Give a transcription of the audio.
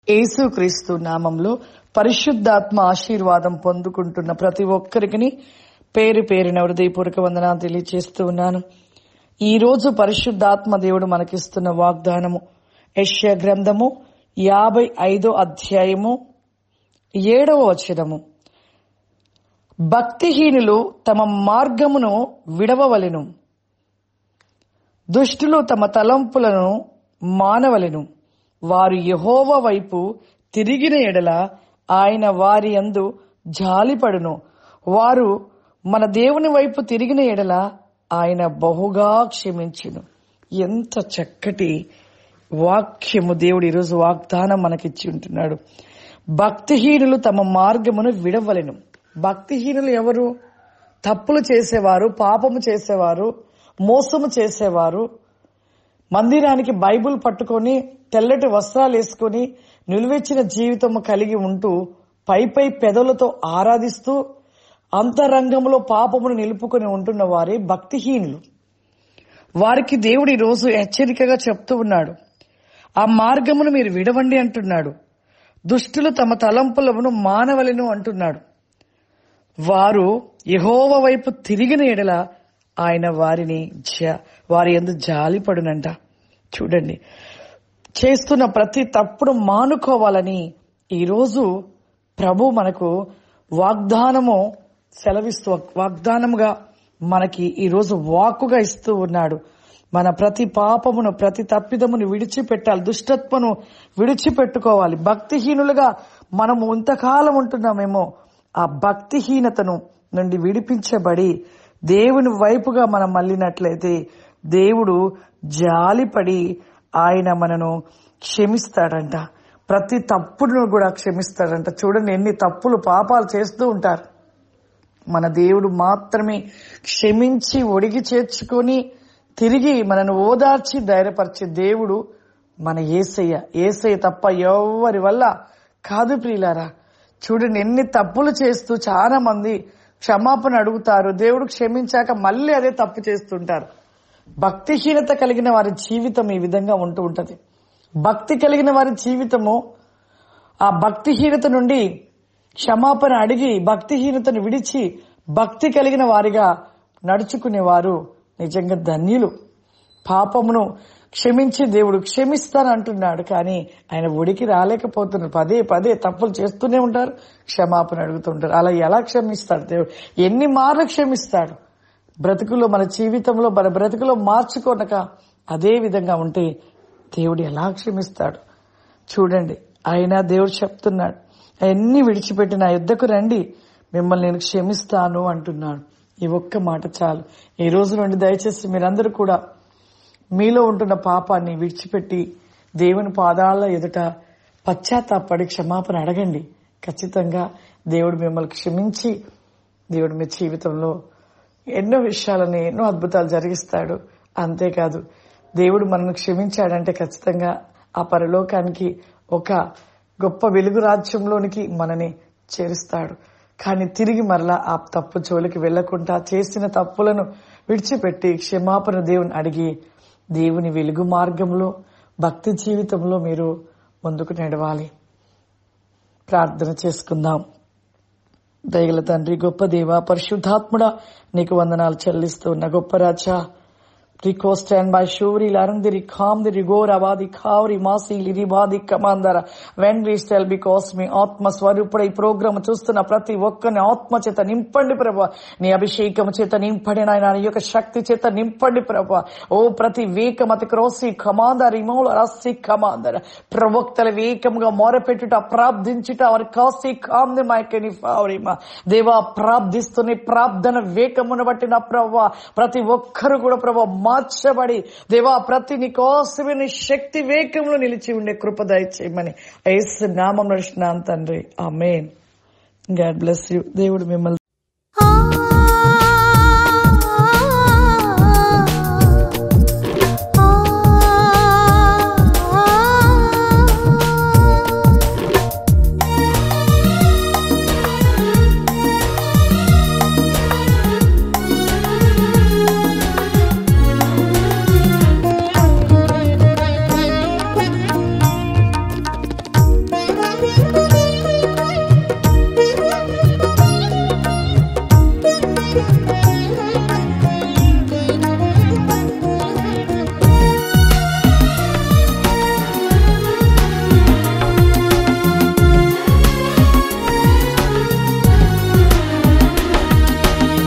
యేసుక్రీస్తు నామంలో పరిశుద్ధాత్మ ఆశీర్వాదం పొందుకుంటున్న ప్రతి ఒక్కరికి పేరు పేరిన హృదయపూర్వక వందనాలు తెలియజేస్తూ ఉన్నాను. ఈ రోజు పరిశుద్ధాత్మ దేవుడు మనకిస్తున్న వాగ్దానము యెషయా గ్రంథము 55వ అధ్యాయము 7వ వచనము. భక్తిహీనులు తమ మార్గమును విడవవలెను, దుష్టులు తమ తలంపులను మానవలెను. వారు యెహోవా వైపు తిరిగిన ఎడల ఆయన వారి యందు జాలిపడును. వారు మన దేవుని వైపు తిరిగిన ఎడల ఆయన బహుగా క్షమించును. ఎంత చక్కటి వాక్యము దేవుడు ఈరోజు వాగ్దానం మనకిచ్చి ఉంటున్నాడు. భక్తిహీనులు తమ మార్గమును విడవలెను. భక్తిహీనులు ఎవరు? తప్పులు చేసేవారు, పాపము చేసేవారు, మోసము చేసేవారు, మందిరానికి బైబిల్ పట్టుకొని తెల్లటి వస్త్రాలు వేసుకుని నిలువెచ్చిన జీవితము కలిగి ఉంటూ పై పెదవులతో ఆరాధిస్తూ అంతరంగంలో పాపమును నిలుపుకొని ఉంటున్న వారే భక్తిహీనులు. వారికి దేవుడు ఈ రోజు హెచ్చరికగా చెప్తూ ఉన్నాడు, ఆ మార్గమును మీరు విడవండి అంటున్నాడు. దుష్టులు తమ తలంపులను మానవలెను అంటున్నాడు. వారు యెహోవా వైపు తిరిగిన ఎడల ఆయన వారి యందు జాలిపడునంట. చూడండి, చేస్తున్న ప్రతి తప్పుడు మానుకోవాలని ఈరోజు ప్రభు మనకు వాగ్దానముగా మనకి ఈరోజు వాక్కుగా ఇస్తూ ఉన్నాడు. మన ప్రతి పాపమును, ప్రతి తప్పిదమును విడిచిపెట్టాలి, దుష్టత్వను విడిచిపెట్టుకోవాలి. భక్తిహీనులుగా మనము ఇంతకాలం ఉంటున్నామేమో, ఆ భక్తిహీనతను నుండి విడిపించబడి దేవుని వైపుగా మనం మళ్ళినట్లయితే దేవుడు జాలిపడి ఆయన మనను క్షమిస్తాడంట. ప్రతి తప్పును కూడా క్షమిస్తాడంట. చూడండి, ఎన్ని తప్పులు పాపాలు చేస్తూ ఉంటారు. మన దేవుడు మాత్రమే క్షమించి ఒడిగి చేర్చుకొని తిరిగి మనను ఓదార్చి ధైర్యపరిచే దేవుడు మన యేసయ్య తప్ప ఎవరి వల్ల కాదు ప్రియులారా. చూడండి, ఎన్ని తప్పులు చేస్తూ చాలా మంది క్షమాపణ అడుగుతారు, దేవుడు క్షమించాక మళ్ళీ అదే తప్పు చేస్తుంటారు. భక్తిహీనత కలిగిన వారి జీవితం ఈ విధంగా ఉంటూ ఉంటది. భక్తి కలిగిన వారి జీవితము ఆ భక్తిహీనత నుండి క్షమాపణ అడిగి భక్తిహీనతను విడిచి భక్తి కలిగిన వారిగా నడుచుకునేవారు నిజంగా ధన్యులు. పాపమును క్షమించి దేవుడు క్షమిస్తానంటున్నాడు, కానీ ఆయన ఒడికి రాలేకపోతున్నారు. పదే తప్పులు చేస్తూనే ఉంటారు, క్షమాపణ అడుగుతుంటారు. అలా ఎలా క్షమిస్తాడు దేవుడు? ఎన్ని మార్లు క్షమిస్తాడు? బ్రతుకులో, మన జీవితంలో, మన బ్రతుకులో మార్చుకోనక అదే విధంగా ఉంటే దేవుడు ఎలా క్షమిస్తాడు? చూడండి, ఆయన దేవుడు చెప్తున్నాడు, అవన్నీ విడిచిపెట్టి నా యుద్ధకు రండి, మిమ్మల్ని నేను క్షమిస్తాను అంటున్నాడు. ఈ ఒక్క మాట చాలు. ఈ రోజు నుండి దయచేసి మీరందరూ కూడా మీలో ఉంటున్న పాపాన్ని విడిచిపెట్టి దేవుని పాదాల ఎదుట పశ్చాత్తాపడి క్షమాపణ అడగండి. ఖచ్చితంగా దేవుడు మిమ్మల్ని క్షమించి దేవుడు మీ జీవితంలో ఎన్నో విషయాలని, ఎన్నో అద్భుతాలు జరిగిస్తాడు. అంతేకాదు, దేవుడు మనల్ని క్షమించాడంటే ఖచ్చితంగా ఆ పరలోకానికి, ఒక గొప్ప వెలుగు రాజ్యంలోనికి మనని చేరుస్తాడు. కానీ తిరిగి మరలా ఆ తప్పు జోలికి వెళ్లకుండా చేసిన తప్పులను విడిచిపెట్టి క్షమాపణ దేవుని అడిగి దేవుని వెలుగు మార్గంలో, భక్తి జీవితంలో మీరు ముందుకు నడవాలి. ప్రార్థన చేసుకుందాం. దయగల తండ్రి, గొప్ప దేవ, పరిశుద్ధాత్ముడా, నీకు వందనాలు చెల్లిస్తూ ఉన్న గొప్ప రాజా. Rico stand by shuri larandiri kham the rigor avadi khauri masi liribadi kamandara when we tell because me atma swarupada ఈ ప్రోగ్రామ్ చూస్తున్న ప్రతి ఒక్కరిని ఆత్మ చేత నింపండి ప్రభువా. నీ అభిషేకం చేత నింపండి నాయన, నీ యొక్క శక్తి చేత నింపండి ప్రభువా. ఓ ప్రతి వేకమతి క్రోసి కమాందర ఇమౌల రస్సి కమాందర ప్రవక్తల వేకముగా మొరపెట్టుట, ప్రార్థించుట, వారి కాసి కామ్ని మైకని ఫావరిమా దేవా, ప్రార్థిస్తున్న ప్రార్థన వేకమును బట్టి నా ప్రభువా ప్రతి ఒక్కరు కూడా ప్రభువా మార్చబడి దేవా ప్రతి నీ కోసమే నీ శక్తి వేగంలో నిలిచి ఉండే కృప దయచేయమని యేసు నామములో నడుస్తున్నాను తండ్రి. ఆమేన్. God bless you. దేవుడు మిమ్మల్ని